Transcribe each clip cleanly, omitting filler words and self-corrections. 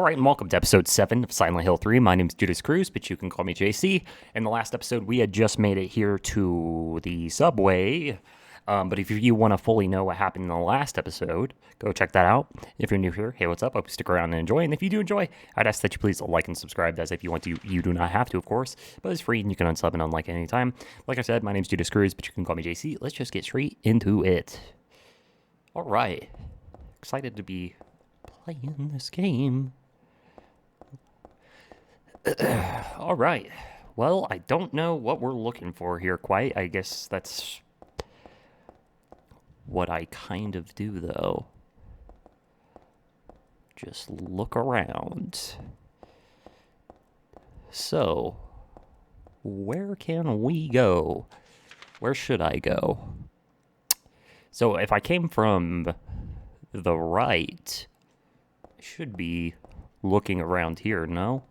Alright, and welcome to episode 7 of Silent Hill 3. My name's Judas Cruz, but you can call me JC. In the last episode, we had just made it here to the subway. But if you want to fully know what happened in the last episode, go check that out. If you're new here, hey, what's up? I hope you stick around and enjoy. And if you do enjoy, I'd ask that you please like and subscribe. As if you want to, you do not have to, of course. But it's free and you can unsub and unlike anytime. Like I said, my name's Judas Cruz, but you can call me JC. Let's just get straight into it. Alright. Excited to be playing this game. All right. Well, I don't know what we're looking for here quite. I guess that's what I kind of do, though. Just look around. So, where can we go? Where should I go? So, if I came from the right, I should be looking around here, no?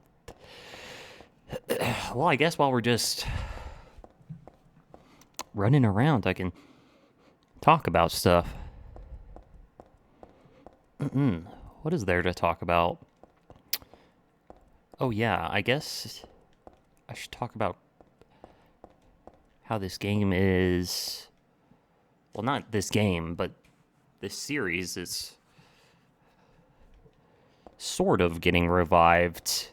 Well, I guess while we're just running around, I can talk about stuff. What is there to talk about? Oh, yeah, I guess I should talk about how this game is... Well, not this game, but this series is sort of getting revived.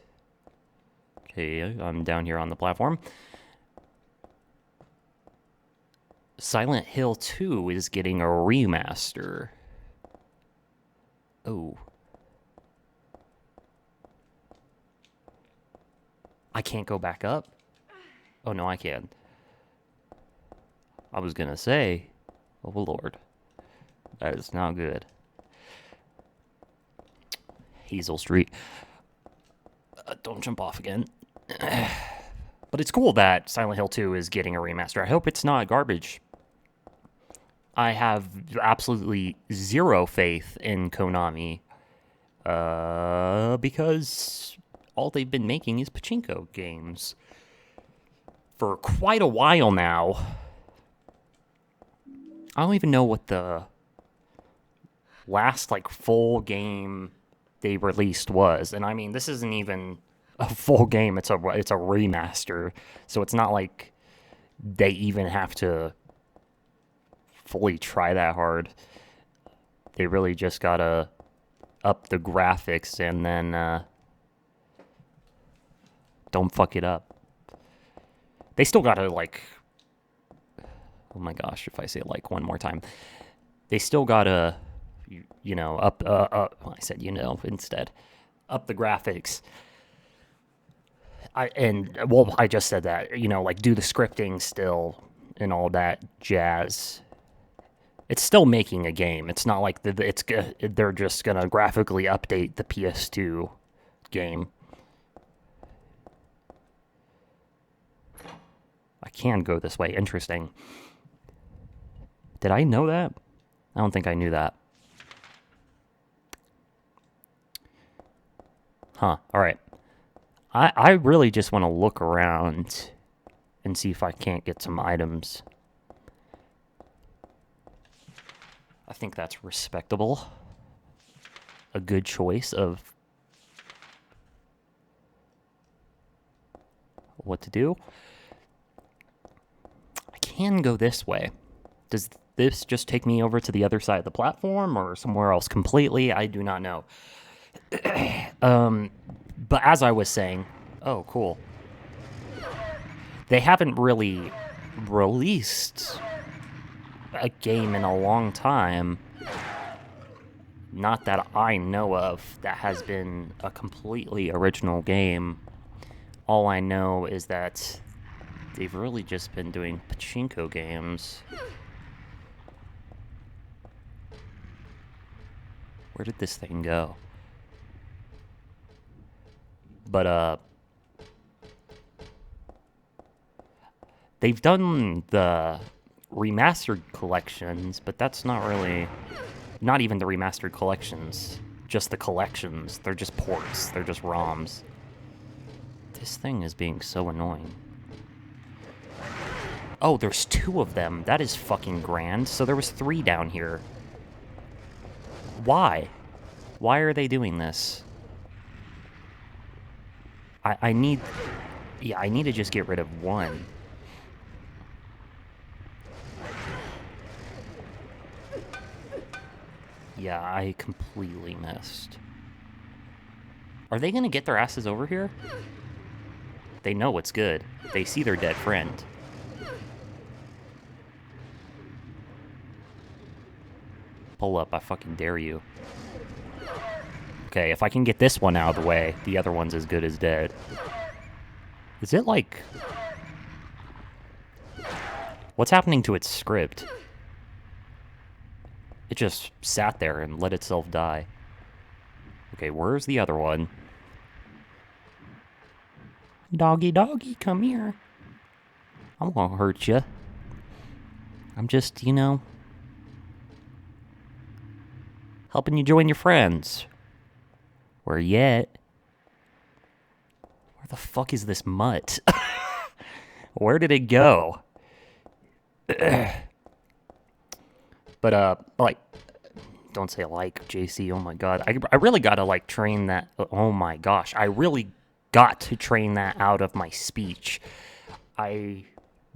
Okay, I'm down here on the platform. Silent Hill 2 is getting a remaster. Oh. I can't go back up? Oh, no, I can. I was gonna say, oh, Lord. That is not good. Hazel Street. Don't jump off again. But it's cool that Silent Hill 2 is getting a remaster. I hope it's not garbage. I have absolutely zero faith in Konami. Because all they've been making is pachinko games. For quite a while now. I don't even know what the last, full game they released was. And I mean, this isn't even a full game, it's a remaster, so it's not like they even have to fully try that hard. They really just gotta up the graphics and then don't fuck it up. They still gotta oh my gosh, if I say one more time, they still gotta up I said instead up the graphics. I just said that, do the scripting still and all that jazz. It's still making a game. It's not like they're just gonna graphically update the PS2 game. I can go this way. Interesting. Did I know that? I don't think I knew that. Huh. All right. I really just want to look around and see if I can't get some items. I think that's respectable. A good choice of what to do. I can go this way. Does this just take me over to the other side of the platform or somewhere else completely? I do not know. But as I was saying, oh, cool. They haven't really released a game in a long time. Not that I know of that has been a completely original game. All I know is that they've really just been doing pachinko games. Where did this thing go? But, they've done the remastered collections, but that's not even the remastered collections, just the collections. They're just ports, they're just ROMs. This thing is being so annoying. Oh, there's 2 of them. That is fucking grand. So there was 3 down here. Why? Why are they doing this? I need... Yeah, I need to just get rid of one. Yeah, I completely missed. Are they gonna get their asses over here? They know what's good. They see their dead friend. Pull up, I fucking dare you. Okay, if I can get this one out of the way, the other one's as good as dead. Is it like... What's happening to its script? It just sat there and let itself die. Okay, where's the other one? Doggy, doggy, come here. I won't hurt you. I'm just, you know, helping you join your friends. Where you at? Where the fuck is this mutt? Where did it go? But, like, don't say like, JC, oh my god. I really gotta, like, train that. Oh my gosh. I really got to train that out of my speech. I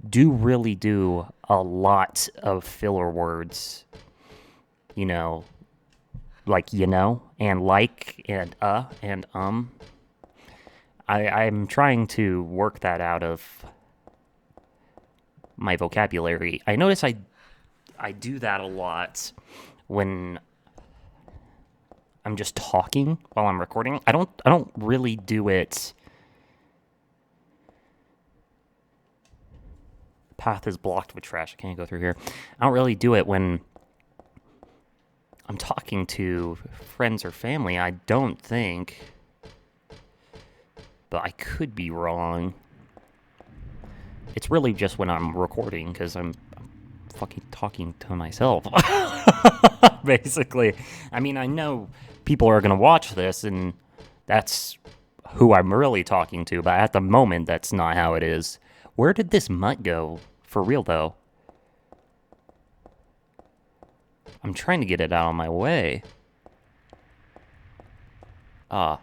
do really do a lot of filler words. You know, like, you know, and like, and I'm trying to work that out of my vocabulary. I notice I do that a lot when I'm just talking while I'm recording. I don't really do it. The path is blocked with trash. I can't go through here. I don't really do it when I'm talking to friends or family. I don't think. But I could be wrong. It's really just when I'm recording, because I'm fucking talking to myself. Basically. I mean, I know people are going to watch this, and that's who I'm really talking to, but at the moment, that's not how it is. Where did this mutt go? For real, though. I'm trying to get it out of my way. Ah.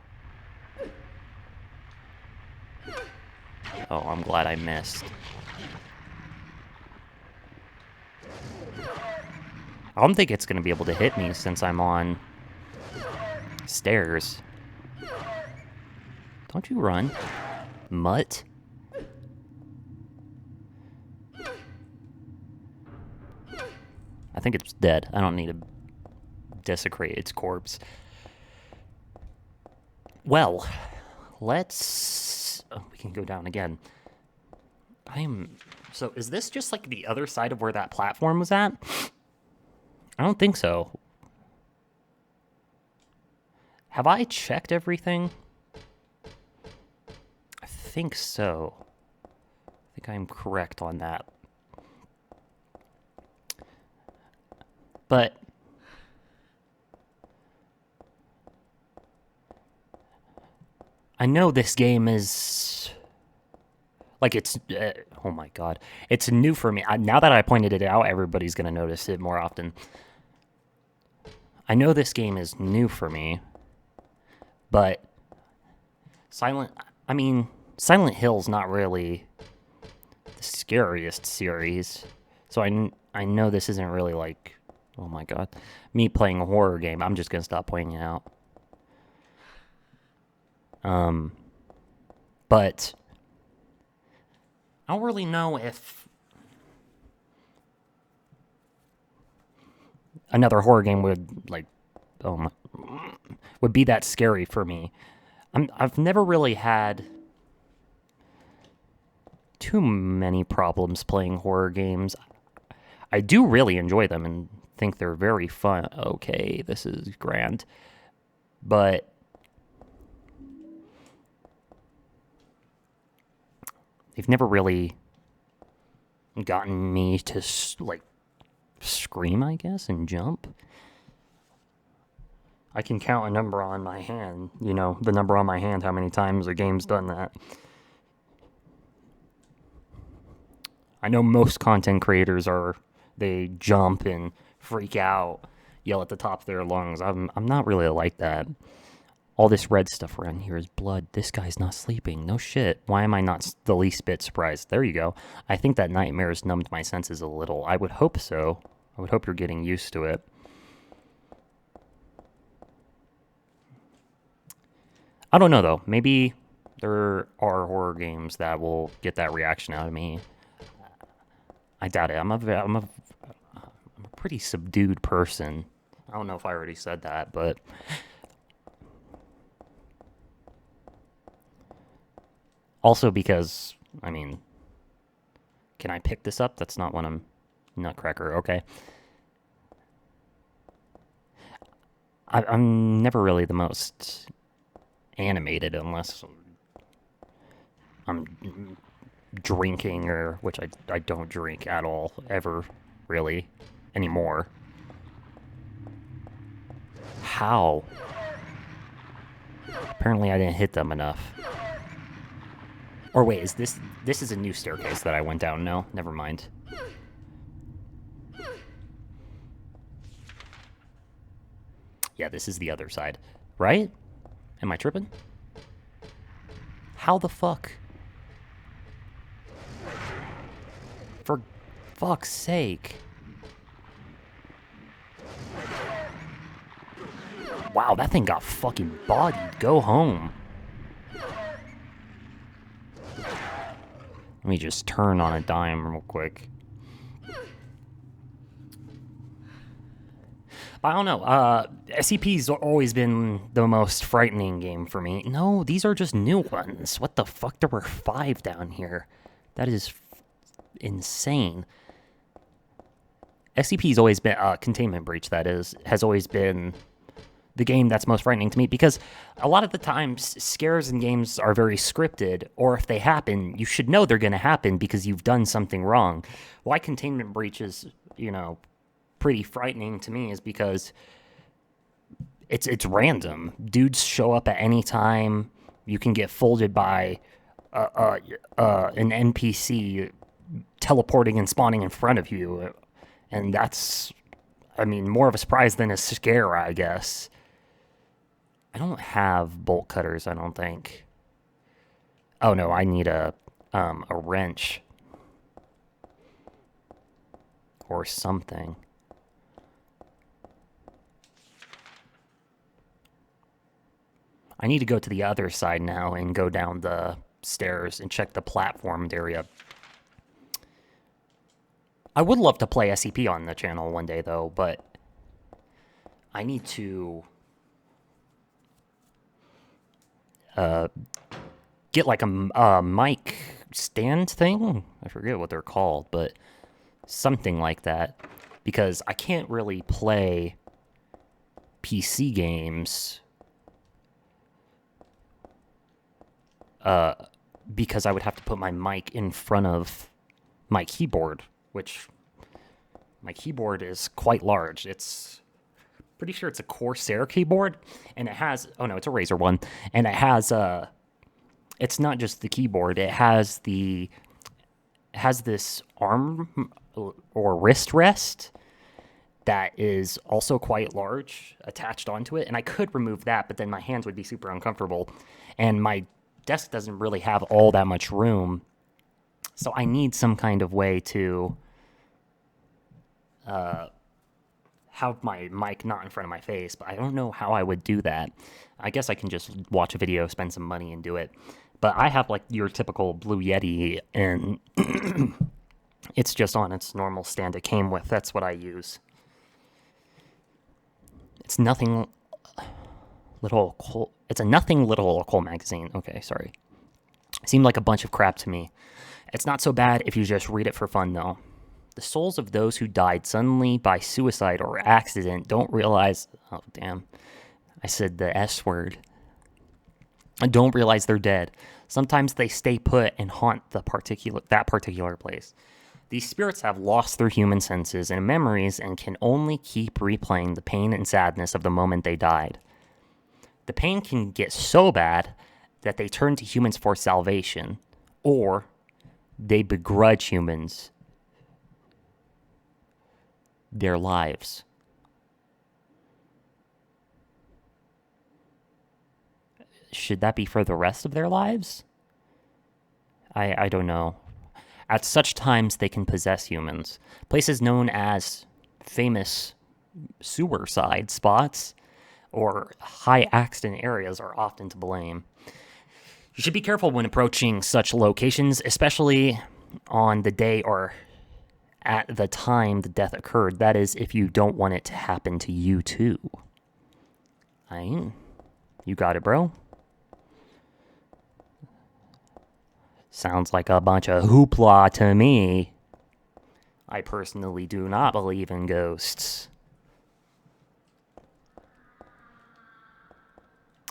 Oh, I'm glad I missed. I don't think it's going to be able to hit me since I'm on stairs. Don't you run, mutt. I think it's dead. I don't need to desecrate its corpse. Well, let's... Oh, we can go down again. So, is this just like the other side of where that platform was at? I don't think so. Have I checked everything? I think so. I think I'm correct on that. But I know this game is like it's oh my god, it's new for me. Now that I pointed it out, everybody's gonna notice it more often. I know this game is new for me, but Silent Hill's not really the scariest series, so I know this isn't really like, oh my god, me playing a horror game. I'm just gonna stop pointing it out. But I don't really know if another horror game would would be that scary for me. I've never really had too many problems playing horror games. I do really enjoy them and think they're very fun. Okay, this is grand. But they've never really gotten me to, like, scream, I guess, and jump. I can count a number on my hand, you know, the number on my hand, how many times a game's done that. I know most content creators they jump and freak out, yell at the top of their lungs. I'm not really like that. All this red stuff around here is blood. This guy's not sleeping. No shit. Why am I not the least bit surprised? There you go. I think that nightmare has numbed my senses a little. I would hope so. I would hope you're getting used to it. I don't know, though. Maybe there are horror games that will get that reaction out of me. I doubt it. I'm a pretty subdued person. I don't know if I already said that, but... Also because, I mean... Can I pick this up? That's not what I'm... Nutcracker, okay. I'm never really the most animated unless I'm drinking, or which I don't drink at all, ever, really, anymore. How? Apparently I didn't hit them enough. Or wait, is this is a new staircase that I went down? No, never mind. Yeah, this is the other side, right? Am I tripping? How the fuck? For fuck's sake. Wow, that thing got fucking bodied. Go home. Let me just turn on a dime real quick. I don't know. SCP's always been the most frightening game for me. No, these are just new ones. What the fuck? There were 5 down here. That is insane. SCP's always been... Containment Breach, that is, has always been the game that's most frightening to me, because a lot of the times scares in games are very scripted, or if they happen, you should know they're going to happen because you've done something wrong. Why Containment Breach is, pretty frightening to me is because it's random. Dudes show up at any time. You can get folded by an NPC teleporting and spawning in front of you, and that's, more of a surprise than a scare, I guess. I don't have bolt cutters, I don't think. Oh no, I need a wrench or something. I need to go to the other side now and go down the stairs and check the platformed area. I would love to play SCP on the channel one day, though, but I need to get like a mic stand thing. I forget what they're called, but something like that, because I can't really play PC games because I would have to put my mic in front of my keyboard, which my keyboard is quite large. It's pretty sure it's a Corsair keyboard, and it has, oh no, it's a Razer one, and it has it's not just the keyboard, it has this arm or wrist rest that is also quite large attached onto it, and I could remove that, but then my hands would be super uncomfortable, and my desk doesn't really have all that much room, so I need some kind of way to have my mic not in front of my face, but I don't know how I would do that. I guess I can just watch a video, spend some money, and do it. But I have like your typical Blue Yeti, and it's just on its normal stand it came with. That's what I use. It's nothing little cool. It's a nothing little cool magazine. Okay, sorry. Seemed like a bunch of crap to me. It's not so bad if you just read it for fun, though. The souls of those who died suddenly by suicide or accident don't realize... Oh, damn. I said the S word. Don't realize they're dead. Sometimes they stay put and haunt that particular place. These spirits have lost their human senses and memories and can only keep replaying the pain and sadness of the moment they died. The pain can get so bad that they turn to humans for salvation, or they begrudge humans their lives. should that be for the rest of their lives? I don't know. At such times, they can possess humans. Places known as famous sewer side spots or high accident areas are often to blame. You should be careful when approaching such locations, especially on the day or at the time the death occurred. That is, if you don't want it to happen to you too. You got it, bro. Sounds like a bunch of hoopla to me. I personally do not believe in ghosts.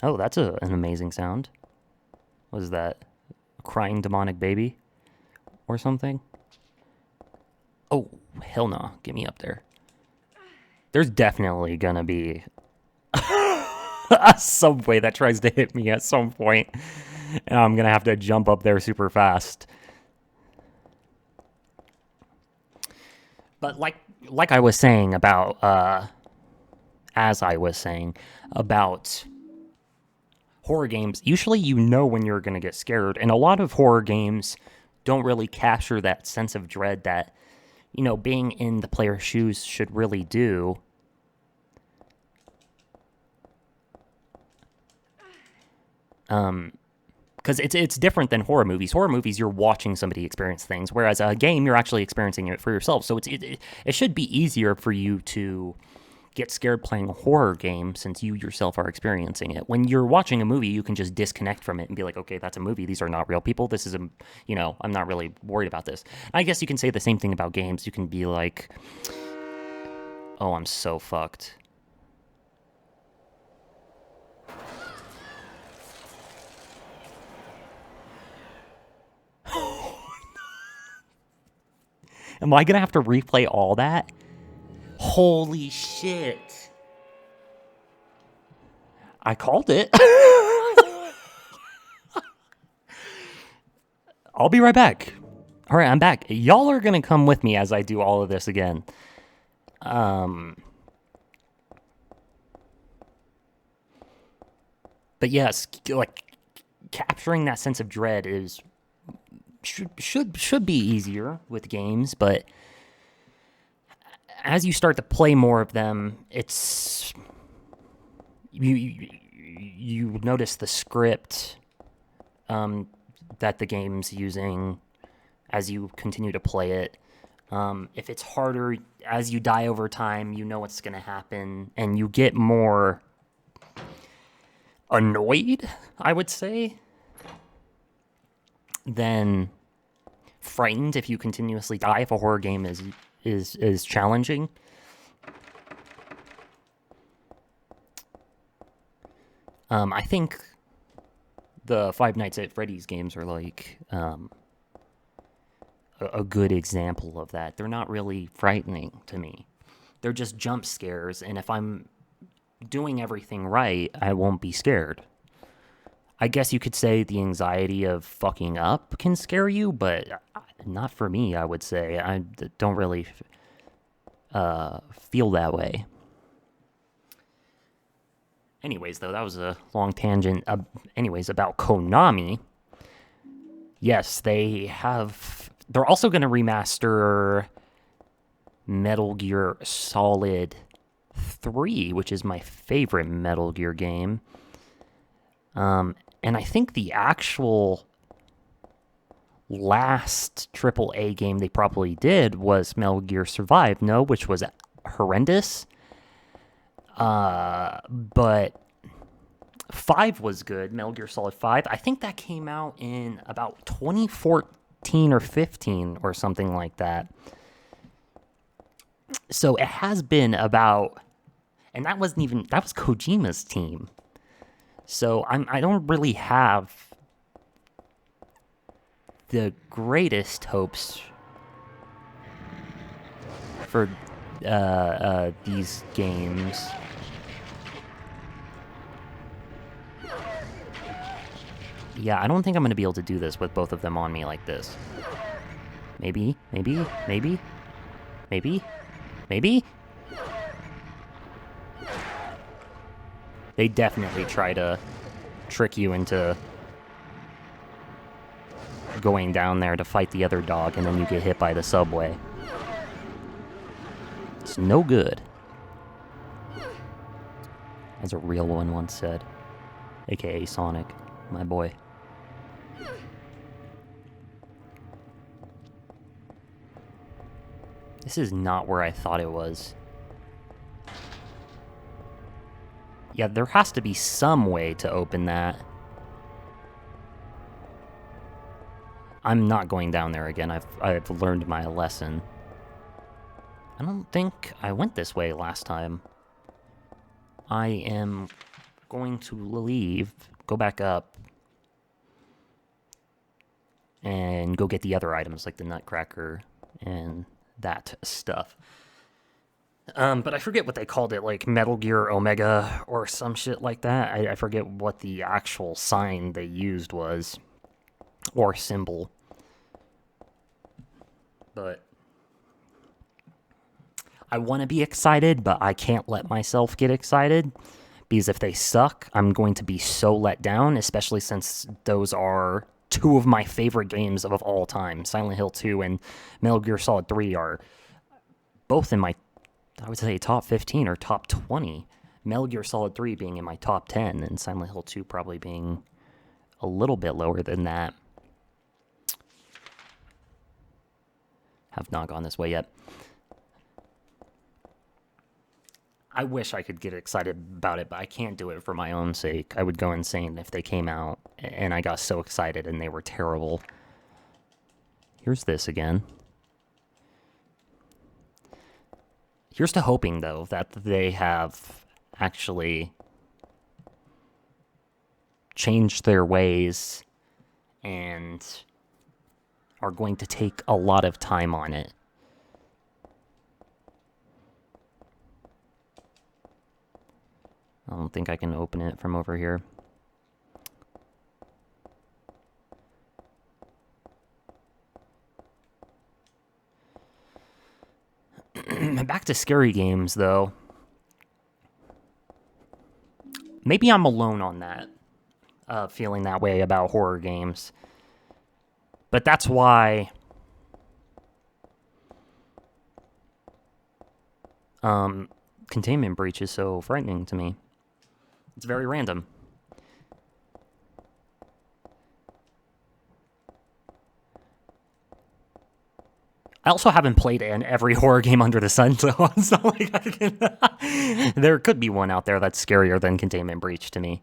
Oh, that's an amazing sound. What is that? A crying demonic baby? Or something? Oh, hell no. Get me up there. There's definitely gonna be a subway that tries to hit me at some point. And I'm gonna have to jump up there super fast. But like I was saying about, as I was saying about horror games, usually you know when you're gonna get scared, and a lot of horror games don't really capture that sense of dread that, you know, being in the player's shoes should really do. Because it's different than horror movies. Horror movies, you're watching somebody experience things, whereas a game, you're actually experiencing it for yourself. So it should be easier for you to get scared playing a horror game since you yourself are experiencing it. When you're watching a movie, you can just disconnect from it and be like, okay, that's a movie. These are not real people. This is I'm not really worried about this. I guess you can say the same thing about games. You can be like, oh, I'm so fucked. Am I going to have to replay all that? Holy shit. I called it. I'll be right back. All right, I'm back. Y'all are going to come with me as I do all of this again. But yes, like capturing that sense of dread should be easier with games, but as you start to play more of them, it's you notice the script that the game's using as you continue to play it. If it's harder, as you die over time, you know what's going to happen, and you get more annoyed, I would say, than frightened if you continuously die if a horror game is challenging. I think the Five Nights at Freddy's games are like a good example of that. They're not really frightening to me. They're just jump scares, and if I'm doing everything right, I won't be scared. I guess you could say the anxiety of fucking up can scare you, but not for me, I would say. I don't really feel that way. Anyways, though, that was a long tangent. Anyways, about Konami. Yes, they're also going to remaster Metal Gear Solid 3, which is my favorite Metal Gear game. And I think the actual last AAA game they probably did was Metal Gear Survive, which was horrendous. But 5 was good, Metal Gear Solid 5. I think that came out in about 2014 or 15 or something like that. So it has been about, and that was Kojima's team. So I don't really have the greatest hopes for these games. Yeah, I don't think I'm going to be able to do this with both of them on me like this. Maybe. They definitely try to trick you into going down there to fight the other dog, and then you get hit by the subway. It's no good. As a real one once said. AKA Sonic, my boy. This is not where I thought it was. Yeah, there has to be some way to open that. I'm not going down there again. I've learned my lesson. I don't think I went this way last time. I am going to leave, go back up, and go get the other items like the Nutcracker and that stuff. But I forget what they called it, like Metal Gear Omega or some shit like that. I forget what the actual sign they used was, or symbol. But I want to be excited, but I can't let myself get excited, because if they suck, I'm going to be so let down, especially since those are two of my favorite games of all time. Silent Hill 2 and Metal Gear Solid 3 are both in my, I would say, top 15 or top 20. Metal Gear Solid 3 being in my top 10, and Silent Hill 2 probably being a little bit lower than that. Have not gone this way yet. I wish I could get excited about it, but I can't do it for my own sake. I would go insane if they came out and I got so excited and they were terrible. Here's this again. Here's to hoping, though, that they have actually changed their ways and are going to take a lot of time on it. I don't think I can open it from over here. Back to scary games, though. Maybe I'm alone on that, feeling that way about horror games. But that's why Containment Breach is so frightening to me. It's very random. I also haven't played every horror game under the sun, so it's not like I can... There could be one out there that's scarier than Containment Breach to me.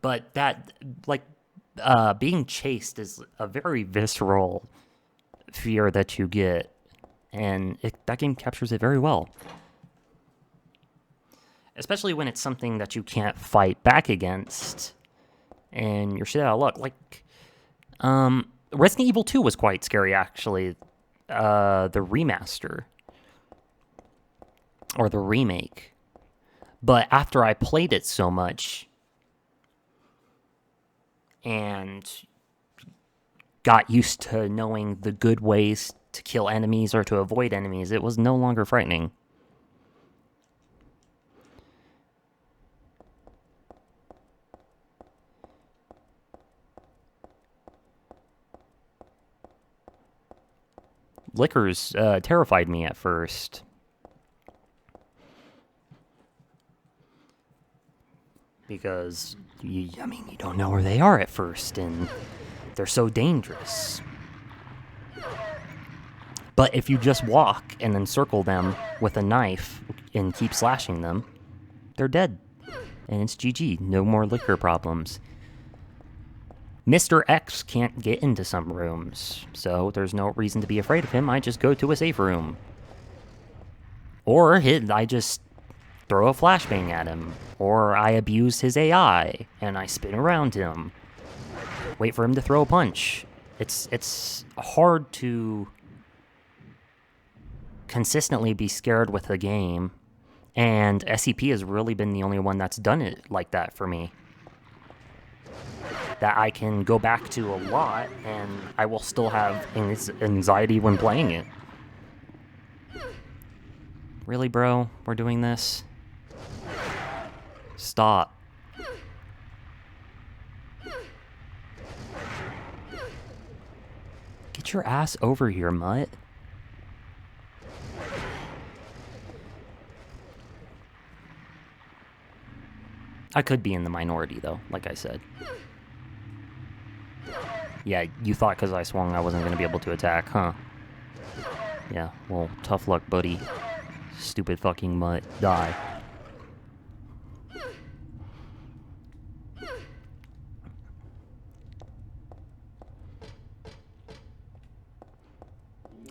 But that, like, being chased is a very visceral fear that you get, and that game captures it very well. Especially when it's something that you can't fight back against, and you're shit out of luck. Like, Resident Evil 2 was quite scary, actually. The remaster. Or the remake. But after I played it so much, and got used to knowing the good ways to kill enemies or to avoid enemies, it was no longer frightening. Lickers terrified me at first. Because, you don't know where they are at first, and they're so dangerous. But if you just walk and then circle them with a knife and keep slashing them, they're dead. And it's GG. No more licker problems. Mr. X can't get into some rooms, so there's no reason to be afraid of him. I just go to a safe room. Or I just throw a flashbang at him. Or I abuse his AI, and I spin around him. Wait for him to throw a punch. It's hard to consistently be scared with a game, and SCP has really been the only one that's done it like that for me. That I can go back to a lot, and I will still have anxiety when playing it. Really, bro? We're doing this? Stop. Get your ass over here, mutt. I could be in the minority, though, like I said. Yeah, you thought because I swung I wasn't going to be able to attack, huh? Yeah, well, tough luck, buddy. Stupid fucking mutt. Die.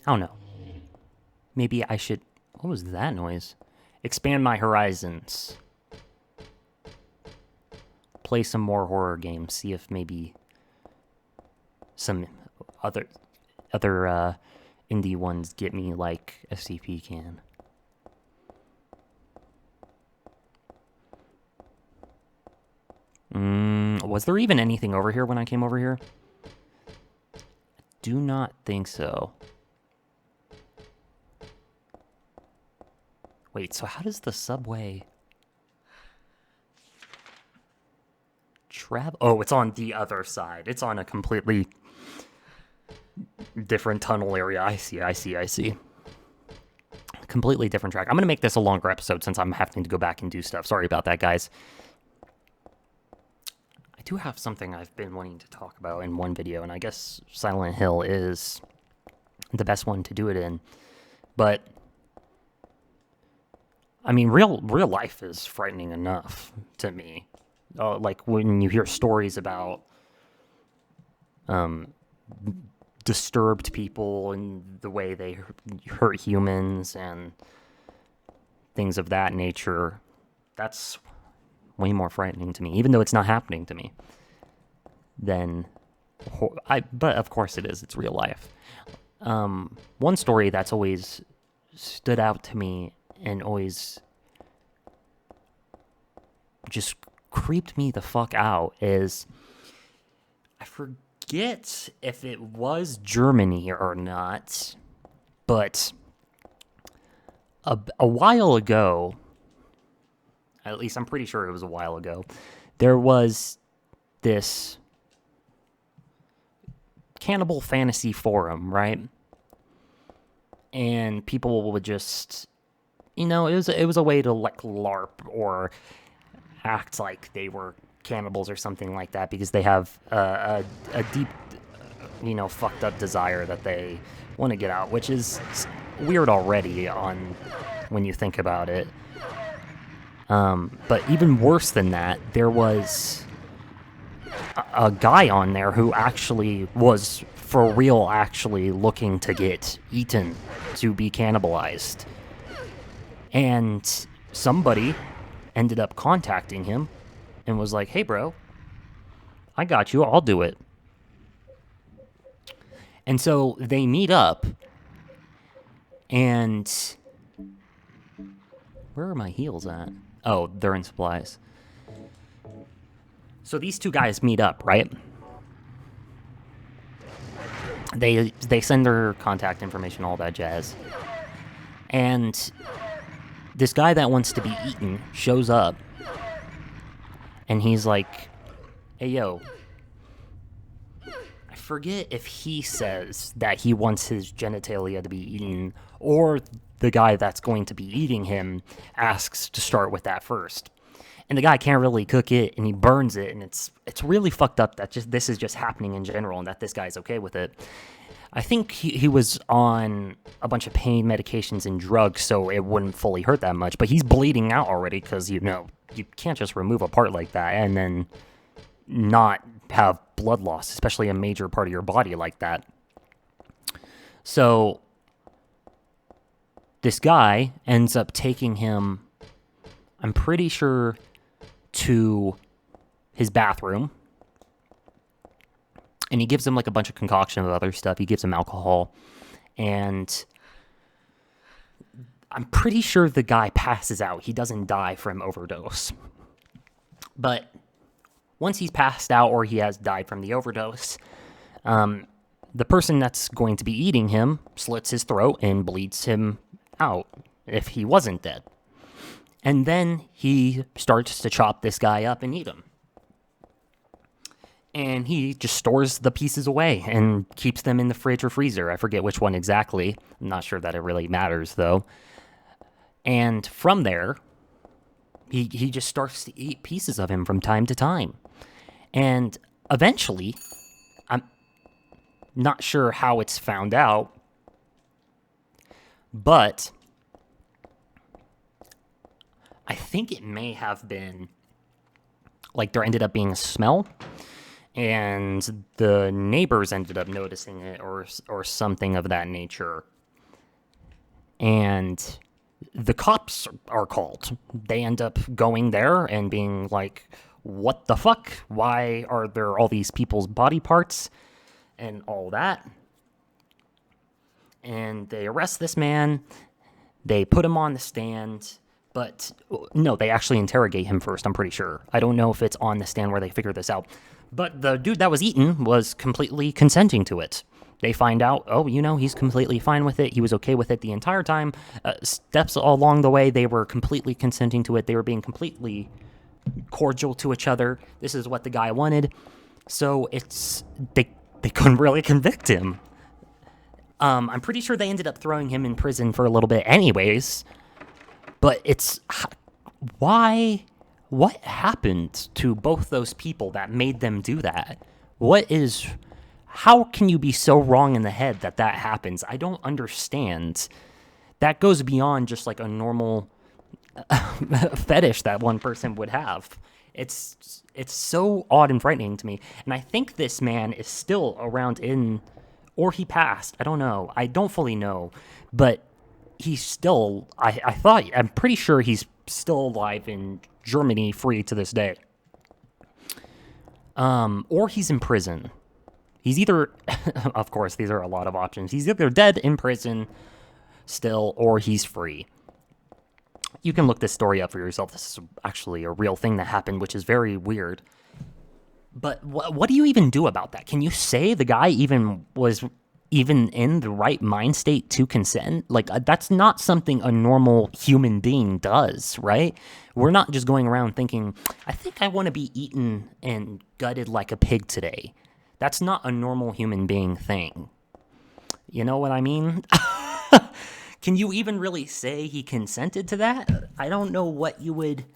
I don't know. Maybe I should... What was that noise? Expand my horizons. Play some more horror games. See if maybe some other indie ones get me like SCP can. Was there even anything over here when I came over here? Do not think so. Wait, so how does the subway travel? Oh, it's on the other side. It's on a completely different tunnel area. I see. Completely different track. I'm going to make this a longer episode since I'm having to go back and do stuff. Sorry about that, guys. I do have something I've been wanting to talk about in one video, and I guess Silent Hill is the best one to do it in. But I mean, real life is frightening enough to me. Like when you hear stories about disturbed people and the way they hurt humans and things of that nature, that's way more frightening to me, even though it's not happening to me. But of course it is. It's real life. One story that's always stood out to me and always just creeped me the fuck out is, I forget if it was Germany or not, but a while ago, at least I'm pretty sure it was a while ago, there was this cannibal fantasy forum, right? And people would just, it was a way to like LARP or act like they were cannibals or something like that, because they have a deep, fucked up desire that they want to get out, which is weird already when you think about it. But even worse than that, there was a guy on there who actually was for real actually looking to get eaten, to be cannibalized. And somebody ended up contacting him and was like, hey, bro, I got you. I'll do it. And so they meet up, and where are my heels at? Oh, they're in supplies. So these two guys meet up, right? They send their contact information, all that jazz. And this guy that wants to be eaten shows up, and he's like, hey, yo. I forget if he says that he wants his genitalia to be eaten, or the guy that's going to be eating him asks to start with that first. And the guy can't really cook it, and he burns it, and it's really fucked up that this is just happening in general, and that this guy's okay with it. I think he was on a bunch of pain medications and drugs, so it wouldn't fully hurt that much. But he's bleeding out already because, you can't just remove a part like that and then not have blood loss, especially a major part of your body like that. So this guy ends up taking him, I'm pretty sure, to his bathroom. And he gives him like a bunch of concoction of other stuff. He gives him alcohol. And I'm pretty sure the guy passes out. He doesn't die from overdose. But once he's passed out or he has died from the overdose, the person that's going to be eating him slits his throat and bleeds him out. if he wasn't dead. And then he starts to chop this guy up and eat him. And he just stores the pieces away and keeps them in the fridge or freezer. I forget which one exactly. I'm not sure that it really matters, though. And from there, he just starts to eat pieces of him from time to time. And eventually, I'm not sure how it's found out, but I think it may have been, like, there ended up being a smell, and the neighbors ended up noticing it or something of that nature. And the cops are called. They end up going there and being like, what the fuck? Why are there all these people's body parts and all that? And they arrest this man. They put him on the stand. But no, they actually interrogate him first, I'm pretty sure. I don't know if it's on the stand where they figure this out. But the dude that was eaten was completely consenting to it. They find out, oh, he's completely fine with it. He was okay with it the entire time. Steps along the way, they were completely consenting to it. They were being completely cordial to each other. This is what the guy wanted. So they couldn't really convict him. I'm pretty sure they ended up throwing him in prison for a little bit anyways. But why? What happened to both those people that made them do that? How can you be so wrong in the head that happens? I don't understand. That goes beyond just like a normal fetish that one person would have. It's so odd and frightening to me. And I think this man is still around or he passed. I don't know. I don't fully know. But he's still, I'm pretty sure he's still alive in Germany, free to this day. Or he's in prison. He's either, of course, these are a lot of options. He's either dead in prison still, or he's free. You can look this story up for yourself. This is actually a real thing that happened, which is very weird. But what do you even do about that? Can you say the guy was in the right mind state to consent? Like, that's not something a normal human being does, right? We're not just going around thinking, I think I want to be eaten and gutted like a pig today. That's not a normal human being thing. You know what I mean? Can you even really say he consented to that? I don't know what you would...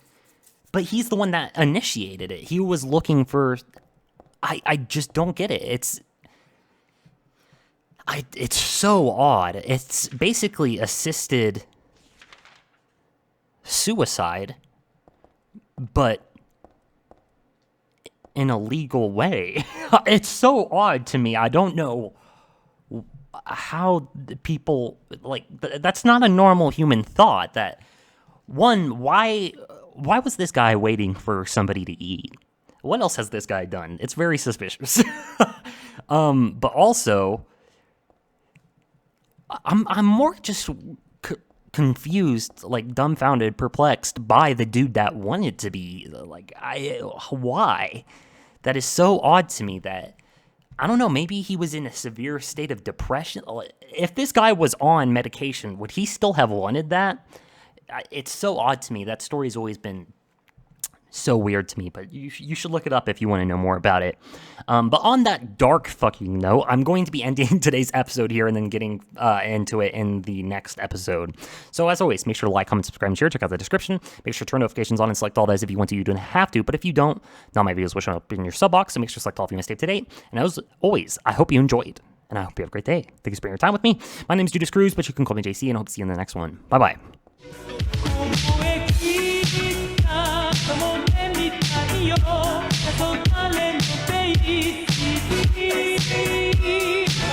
But he's the one that initiated it. He was looking for... I just don't get it. It's so odd. It's basically assisted suicide, but in a legal way. It's so odd to me. I don't know how people, like, that's not a normal human thought. That, one, why was this guy waiting for somebody to eat? What else has this guy done? It's very suspicious. But also, I'm more just confused, like dumbfounded, perplexed by the dude that wanted to be, like, why? That is so odd to me that, I don't know, maybe he was in a severe state of depression. If this guy was on medication, would he still have wanted that? It's so odd to me. That story's always been so weird to me, but you should look it up if you want to know more about it. But on that dark fucking note, I'm going to be ending today's episode here and then getting into it in the next episode. So as always, make sure to like, comment, subscribe, and share. Check out the description. Make sure to turn notifications on and select all those if you want to. You don't have to, but if you don't, now my videos will show up in your sub box, so make sure to select all if you want to stay up to date. And as always, I hope you enjoyed, and I hope you have a great day. Thank you for spending your time with me. My name is Judas Cruz, but you can call me JC, and I hope to see you in the next one. Bye-bye.